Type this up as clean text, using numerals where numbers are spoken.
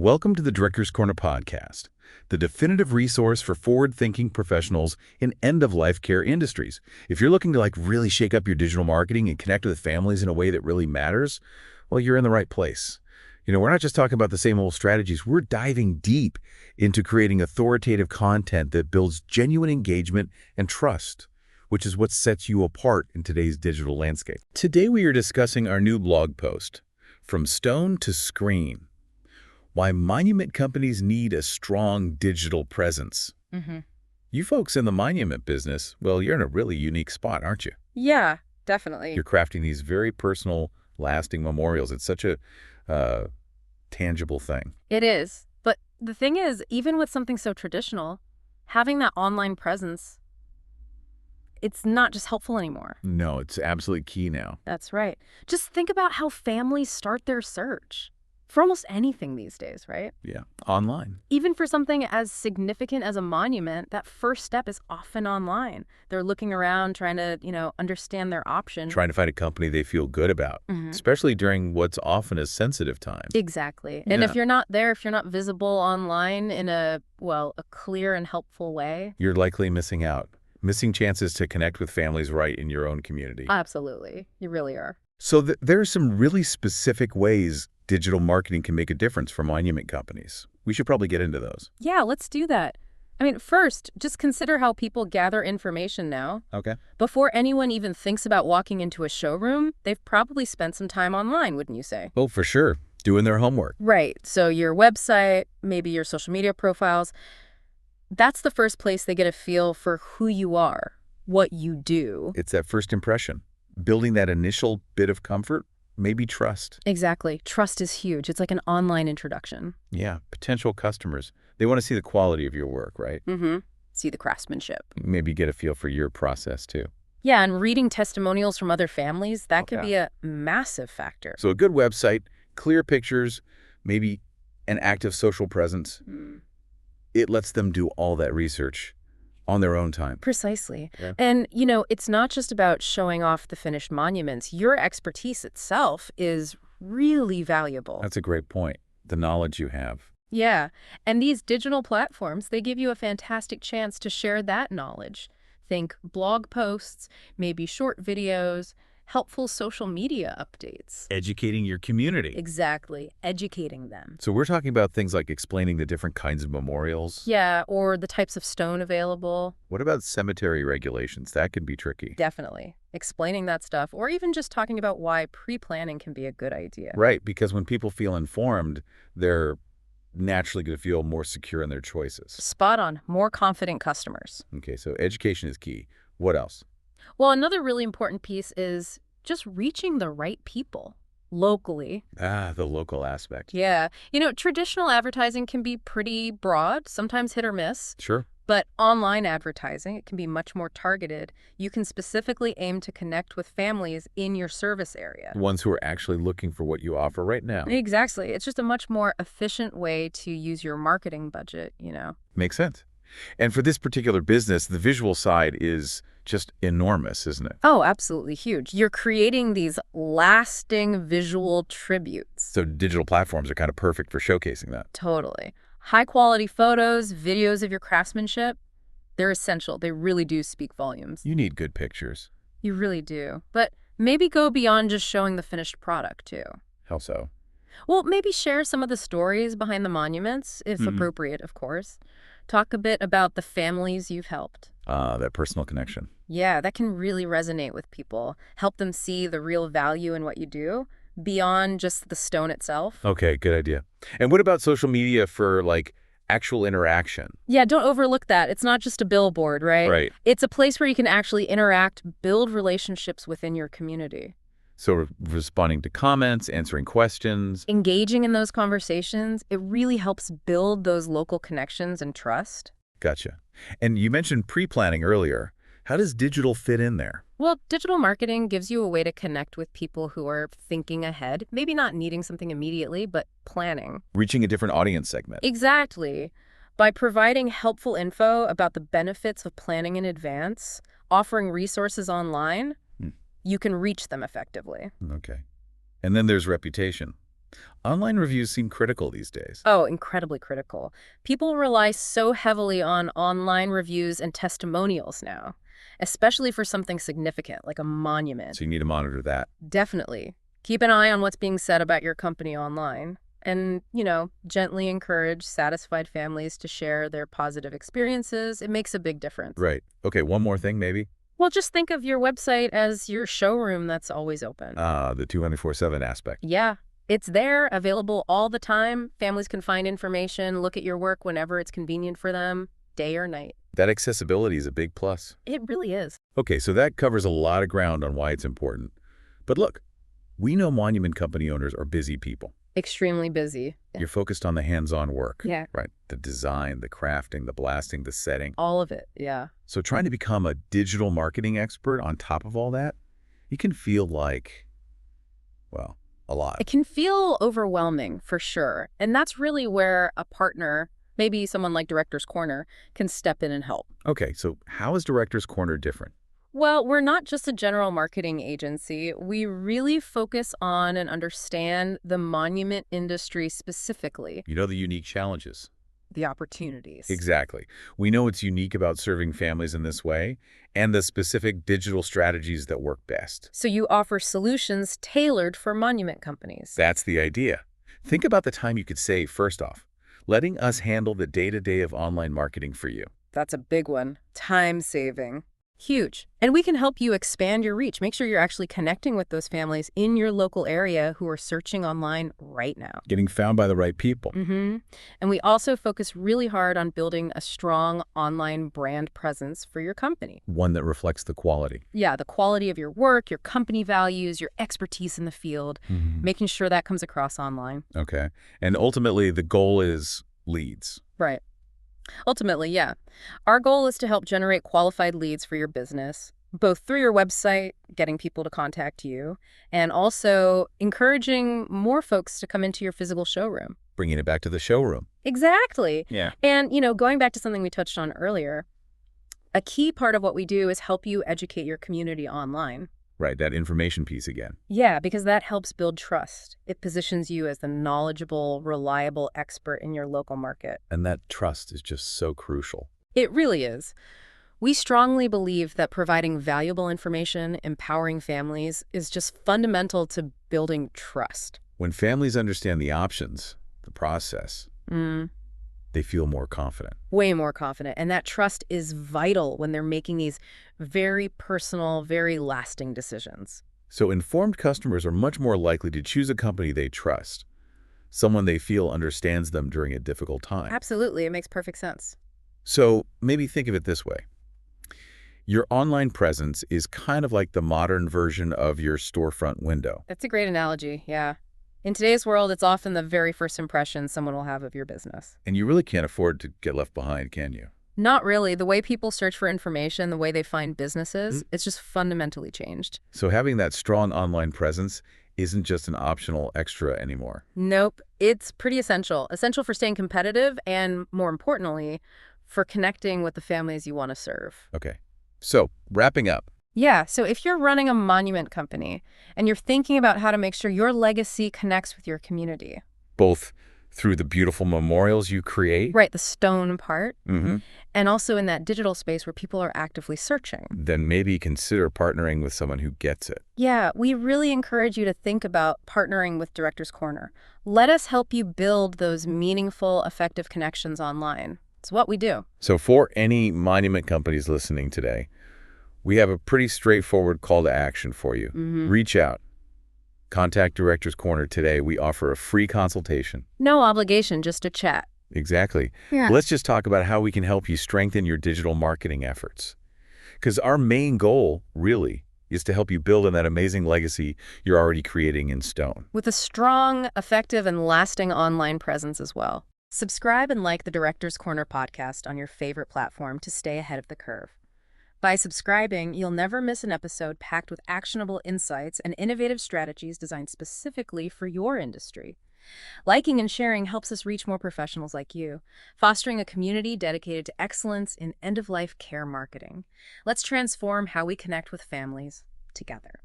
Welcome to the Director's Corner podcast, the definitive resource for forward-thinking professionals in end-of-life care industries. If you're looking to really shake up your digital marketing and connect with families in a way that really matters, well, you're in the right place. We're not just talking about the same old strategies. We're diving deep into creating authoritative content that builds genuine engagement and trust, which is what sets you apart in today's digital landscape. Today, we are discussing our new blog post, From Stone to Screen: Why Monument Companies Need a Strong Digital Presence. You folks in the monument business, well, you're in a really unique spot, aren't you? Yeah, definitely. You're crafting these very personal, lasting memorials. It's such a tangible thing. It is. But the thing is, even with something so traditional, having that online presence, it's not just helpful anymore. No, it's absolutely key now. That's right. Just think about how families start their search for almost anything these days, right? Yeah, online. Even for something as significant as a monument, that first step is often online. They're looking around, trying to, understand their option. Trying to find a company they feel good about, especially during what's often a sensitive time. Exactly. And if you're not there, if you're not visible online in a clear and helpful way, you're likely missing out. Missing chances to connect with families right in your own community. Absolutely. You really are. So there are some really specific ways digital marketing can make a difference for monument companies. We should probably get into those. Yeah, let's do that. First, just consider how people gather information now. Okay. Before anyone even thinks about walking into a showroom, they've probably spent some time online, wouldn't you say? Oh, for sure. Doing their homework. Right. So your website, maybe your social media profiles, that's the first place they get a feel for who you are, what you do. It's that first impression. Building that initial bit of comfort, maybe trust. Exactly. Trust is huge. It's like an online introduction. Yeah. Potential customers. They want to see the quality of your work, right? See the craftsmanship. Maybe get a feel for your process, too. Yeah, and reading testimonials from other families, that could be a massive factor. So a good website, clear pictures, maybe an active social presence. It lets them do all that research on their own time. Precisely. Yeah. And, it's not just about showing off the finished monuments. Your expertise itself is really valuable. That's a great point. The knowledge you have. Yeah. And these digital platforms, they give you a fantastic chance to share that knowledge. Think blog posts, maybe short videos, helpful social media updates. Educating your community. Exactly. Educating them. So we're talking about things like explaining the different kinds of memorials. Yeah, or the types of stone available. What about cemetery regulations? That can be tricky. Definitely. Explaining that stuff, or even just talking about why pre-planning can be a good idea. Right, because when people feel informed, they're naturally going to feel more secure in their choices. Spot on. More confident customers. Okay, so education is key. What else? Well, another really important piece is just reaching the right people locally. The local aspect. Yeah. Traditional advertising can be pretty broad, sometimes hit or miss. Sure. But online advertising, it can be much more targeted. You can specifically aim to connect with families in your service area. Ones who are actually looking for what you offer right now. Exactly. It's just a much more efficient way to use your marketing budget, Makes sense. And for this particular business, the visual side is just enormous, isn't it? Oh, absolutely huge. You're creating these lasting visual tributes. So digital platforms are kind of perfect for showcasing that. Totally. High-quality photos, videos of your craftsmanship, they're essential. They really do speak volumes. You need good pictures. You really do. But maybe go beyond just showing the finished product, too. How so? Well, maybe share some of the stories behind the monuments, if appropriate, of course. Talk a bit about the families you've helped. That personal connection. Yeah, that can really resonate with people. Help them see the real value in what you do beyond just the stone itself. Okay, good idea. And what about social media for actual interaction? Yeah, don't overlook that. It's not just a billboard, right? Right. It's a place where you can actually interact, build relationships within your community. So responding to comments, answering questions. Engaging in those conversations, it really helps build those local connections and trust. Gotcha. And you mentioned pre-planning earlier. How does digital fit in there? Well, digital marketing gives you a way to connect with people who are thinking ahead, maybe not needing something immediately, but planning. Reaching a different audience segment. Exactly. By providing helpful info about the benefits of planning in advance, offering resources online, you can reach them effectively. Okay. And then there's reputation. Online reviews seem critical these days. Oh, incredibly critical. People rely so heavily on online reviews and testimonials now, especially for something significant like a monument. So you need to monitor that. Definitely. Keep an eye on what's being said about your company online. And, gently encourage satisfied families to share their positive experiences. It makes a big difference. Right. Okay, one more thing maybe. Well, just think of your website as your showroom that's always open. The 24/7 aspect. Yeah, it's there, available all the time. Families can find information, look at your work whenever it's convenient for them, day or night. That accessibility is a big plus. It really is. Okay, so that covers a lot of ground on why it's important. But look, we know monument company owners are busy people. Extremely busy. You're focused on the hands-on work. Yeah. Right? The design, the crafting, the blasting, the setting. All of it, yeah. So trying to become a digital marketing expert on top of all that, it can feel like, well, a lot. It can feel overwhelming, for sure. And that's really where a partner, maybe someone like Director's Corner, can step in and help. Okay, so how is Director's Corner different? Well, we're not just a general marketing agency. We really focus on and understand the monument industry specifically. You know the unique challenges. The opportunities. Exactly. We know what's unique about serving families in this way and the specific digital strategies that work best. So you offer solutions tailored for monument companies. That's the idea. Think about the time you could save, first off, letting us handle the day-to-day of online marketing for you. That's a big one. Time saving. Huge. And we can help you expand your reach. Make sure you're actually connecting with those families in your local area who are searching online right now. Getting found by the right people. And we also focus really hard on building a strong online brand presence for your company. One that reflects the quality. Yeah, the quality of your work, your company values, your expertise in the field, making sure that comes across online. Okay. And ultimately, the goal is leads. Right. Ultimately, yeah. Our goal is to help generate qualified leads for your business, both through your website, getting people to contact you, and also encouraging more folks to come into your physical showroom. Bringing it back to the showroom. Exactly. Yeah. And, going back to something we touched on earlier, a key part of what we do is help you educate your community online. Right, that information piece again. Yeah, because that helps build trust. It positions you as the knowledgeable, reliable expert in your local market. And that trust is just so crucial. It really is. We strongly believe that providing valuable information, empowering families, is just fundamental to building trust. When families understand the options, the process, they feel more confident. Way more confident. And that trust is vital when they're making these very personal, very lasting decisions. So informed customers are much more likely to choose a company they trust, someone they feel understands them during a difficult time. Absolutely. It makes perfect sense. So maybe think of it this way. Your online presence is kind of like the modern version of your storefront window. That's a great analogy, yeah. In today's world, it's often the very first impression someone will have of your business. And you really can't afford to get left behind, can you? Not really. The way people search for information, the way they find businesses, it's just fundamentally changed. So having that strong online presence isn't just an optional extra anymore. Nope. It's pretty essential. Essential for staying competitive and, more importantly, for connecting with the families you want to serve. Okay. So wrapping up. Yeah, so if you're running a monument company and you're thinking about how to make sure your legacy connects with your community. Both through the beautiful memorials you create. Right, the stone part. And also in that digital space where people are actively searching. Then maybe consider partnering with someone who gets it. Yeah, we really encourage you to think about partnering with Director's Corner. Let us help you build those meaningful, effective connections online. It's what we do. So for any monument companies listening today, we have a pretty straightforward call to action for you. Reach out. Contact Director's Corner today. We offer a free consultation. No obligation, just a chat. Exactly. Yeah. Let's just talk about how we can help you strengthen your digital marketing efforts. Because our main goal, really, is to help you build on that amazing legacy you're already creating in stone. With a strong, effective, and lasting online presence as well. Subscribe and like the Director's Corner podcast on your favorite platform to stay ahead of the curve. By subscribing, you'll never miss an episode packed with actionable insights and innovative strategies designed specifically for your industry. Liking and sharing helps us reach more professionals like you, fostering a community dedicated to excellence in end-of-life care marketing. Let's transform how we connect with families together.